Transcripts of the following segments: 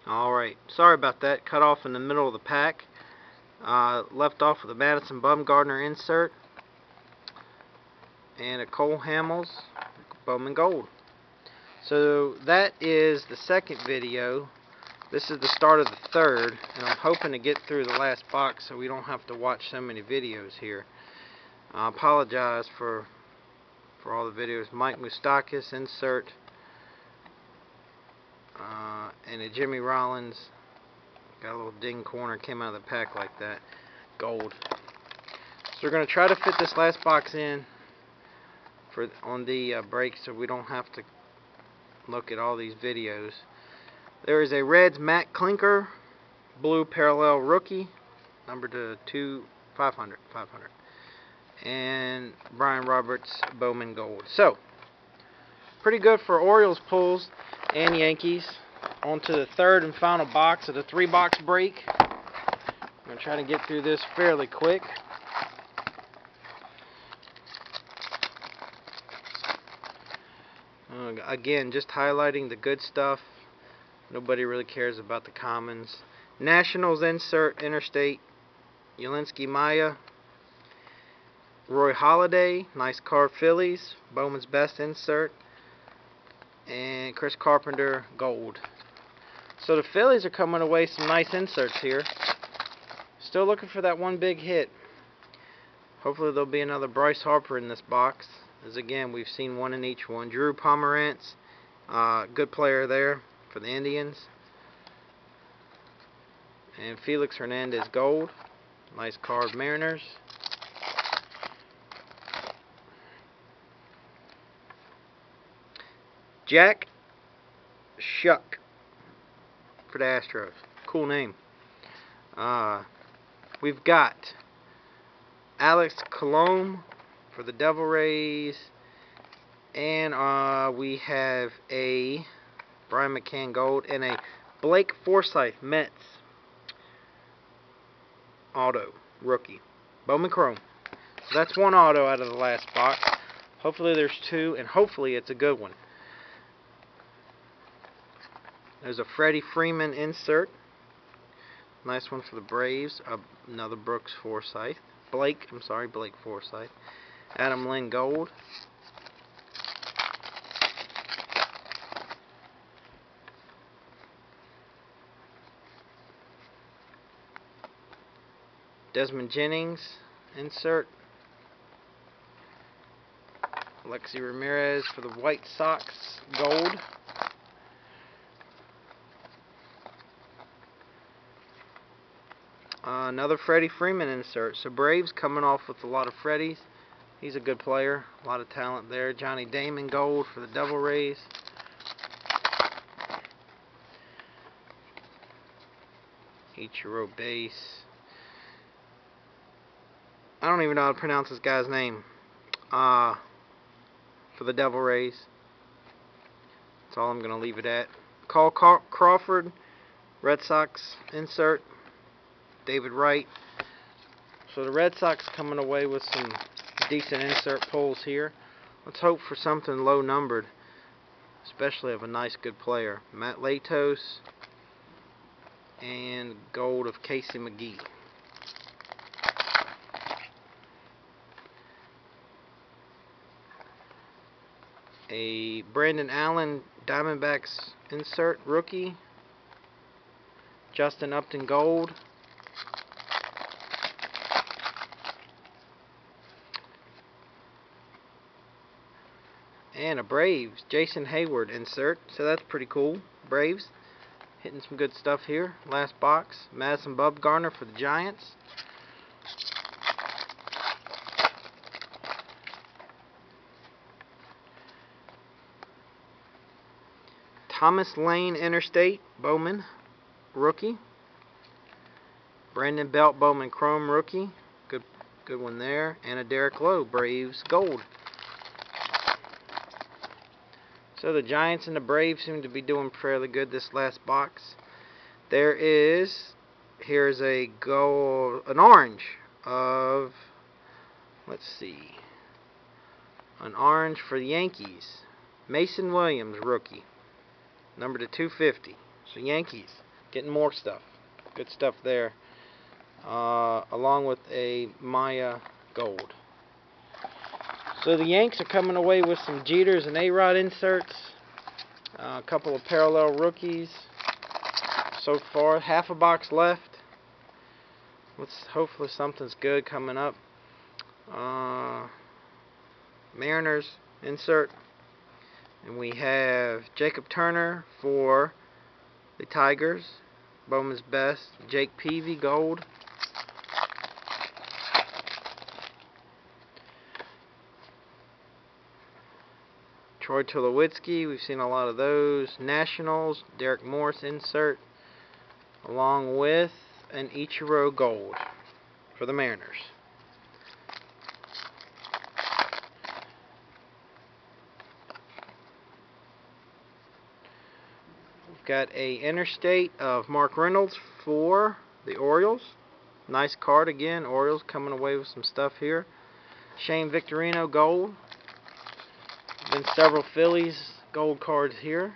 Alright, sorry about that. Cut off in the middle of the pack. Left off with a Madison Bumgarner insert and a Cole Hamels Bowman Gold. So that is the second video. This is the start of the third, and I'm hoping to get through the last box so we don't have to watch so many videos here. I apologize for all the videos. Mike Moustakas insert, and a Jimmy Rollins. Got a little ding corner, came out of the pack like that. Gold. So we're going to try to fit this last box in on the break so we don't have to look at all these videos. There is a Reds Matt Klinker blue parallel rookie, numbered to 500, and Brian Roberts Bowman Gold. So pretty good for Orioles pulls and Yankees. On to the third and final box of the 3-box break. I'm going to try to get through this fairly quick. Again, just highlighting the good stuff. Nobody really cares about the commons. Nationals insert Interstate Yelinsky Maya, Roy Halladay, nice card. Phillies Bowman's Best insert, and Chris Carpenter Gold. So the Phillies are coming away some nice inserts here. Still looking for that one big hit. Hopefully there'll be another Bryce Harper in this box, as again we've seen one in each one. Drew Pomerantz, good player there for the Indians, and Felix Hernandez Gold, nice card. Mariners. Jack Shuck for the Astros. Cool name. We've got Alex Colomé for the Devil Rays, and we have a Brian McCann Gold and a Blake Forsythe Mets auto rookie. Bowman Chrome. So that's one auto out of the last box. Hopefully there's two, and hopefully it's a good one. There's a Freddie Freeman insert. Nice one for the Braves. Another Blake Forsythe. Adam Lynn Gold. Desmond Jennings insert. Alexi Ramirez for the White Sox Gold. Another Freddie Freeman insert. So Braves coming off with a lot of Freddies. He's a good player. A lot of talent there. Johnny Damon Gold for the Devil Rays. Ichiro base. I don't even know how to pronounce this guy's name. For the Devil Rays. That's all I'm going to leave it at. Carl Crawford, Red Sox insert. David Wright. So the Red Sox coming away with some decent insert pulls here. Let's hope for something low numbered, especially of a nice good player. Matt Latos and Gold of Casey McGee. A Brandon Allen Diamondbacks insert rookie. Justin Upton Gold. And a Braves Jason Hayward insert. So that's pretty cool. Braves hitting some good stuff here. Last box. Madison Bumgarner for the Giants. Thomas Lane Interstate Bowman rookie. Brandon Belt Bowman Chrome rookie. Good one there. And a Derek Lowe Braves Gold. So the Giants and the Braves seem to be doing fairly good this last box. Here's an orange of, let's see, an orange for the Yankees. Mason Williams rookie, number to 250. So Yankees Getting more stuff. Good stuff there. Along with a Maya Gold. So the Yanks are coming away with some Jeters and A-Rod inserts. A couple of parallel rookies. So far, half a box left. Hopefully something's good coming up. Mariners insert. And we have Jacob Turner for the Tigers. Bowman's Best. Jake Peavy Gold. Troy Tulowitzki, we've seen a lot of those. Nationals, Derek Morris insert, along with an Ichiro Gold for the Mariners. We've got a Interstate of Mark Reynolds for the Orioles. Nice card again. Orioles coming away with some stuff here. Shane Victorino Gold. Been several Phillies gold cards here.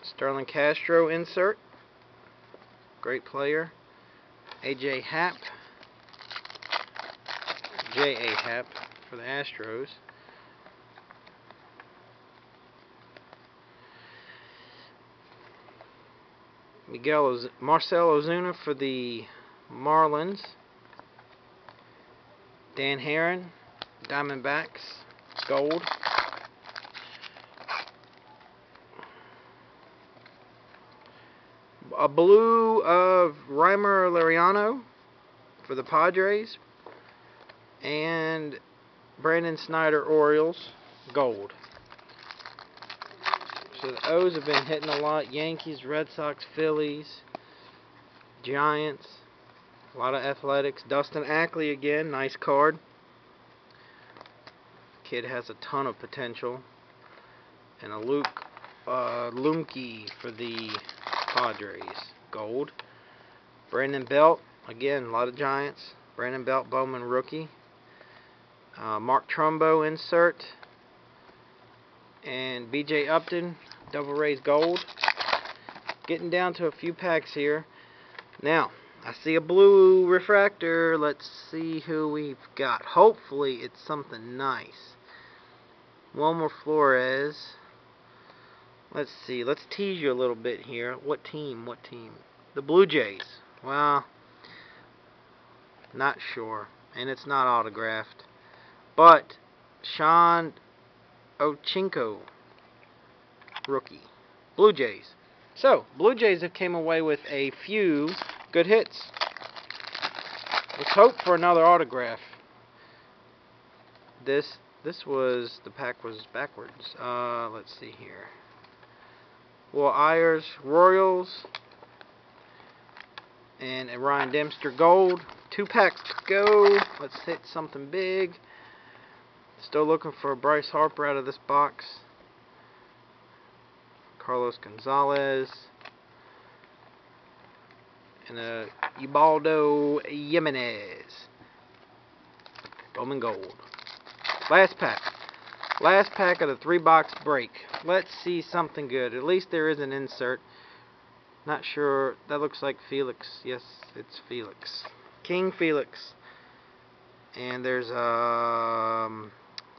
Sterling Castro insert. Great player. A.J. Happ. J.A. Happ for the Astros. Marcell Ozuna for the Marlins. Dan Herron, Diamondbacks, Gold. A blue of Reimer Lariano for the Padres. And Brandon Snyder, Orioles, Gold. So the O's have been hitting a lot. Yankees, Red Sox, Phillies, Giants. A lot of Athletics. Dustin Ackley again, nice card. Kid has a ton of potential. And a Luke Lumke for the Padres, Gold. Brandon Belt, again, a lot of Giants. Brandon Belt, Bowman rookie. Mark Trumbo insert. And B.J. Upton, Double Rays Gold. Getting down to a few packs here. Now, I see a blue refractor. Let's see who we've got. Hopefully it's something nice. Wilmer Flores. Let's see. Let's tease you a little bit here. What team? What team? The Blue Jays. Well, not sure. And it's not autographed. But Sean Ochinko, rookie. Blue Jays. So, Blue Jays have came away with a few good hits. Let's hope for another autograph. The pack was backwards. Let's see here. Will Ayers, Royals, and a Ryan Dempster Gold. 2 packs to go. Let's hit something big. Still looking for a Bryce Harper out of this box. Carlos Gonzalez. And a Ubaldo Jimenez. Bowman Gold. Last pack. Last pack of the 3-box break. Let's see something good. At least there is an insert. Not sure. That looks like Felix. Yes, it's Felix. King Felix. And there's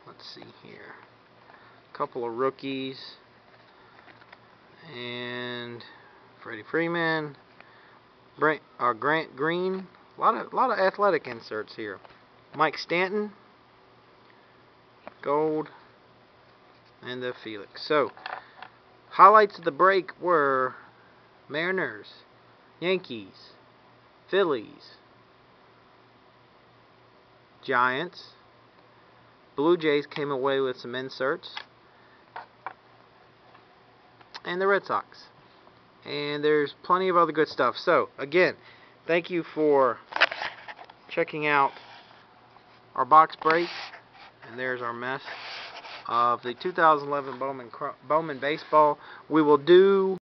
let's see here. A couple of rookies. And Freddie Freeman. Grant Green. A lot of athletic inserts here. Mike Stanton. Gold. And the Felix. So, highlights of the break were Mariners, Yankees, Phillies, Giants. Blue Jays came away with some inserts. And the Red Sox. And there's plenty of other good stuff. So, again, thank you for checking out our box break. And there's our mess of the 2011 Bowman Baseball. We will do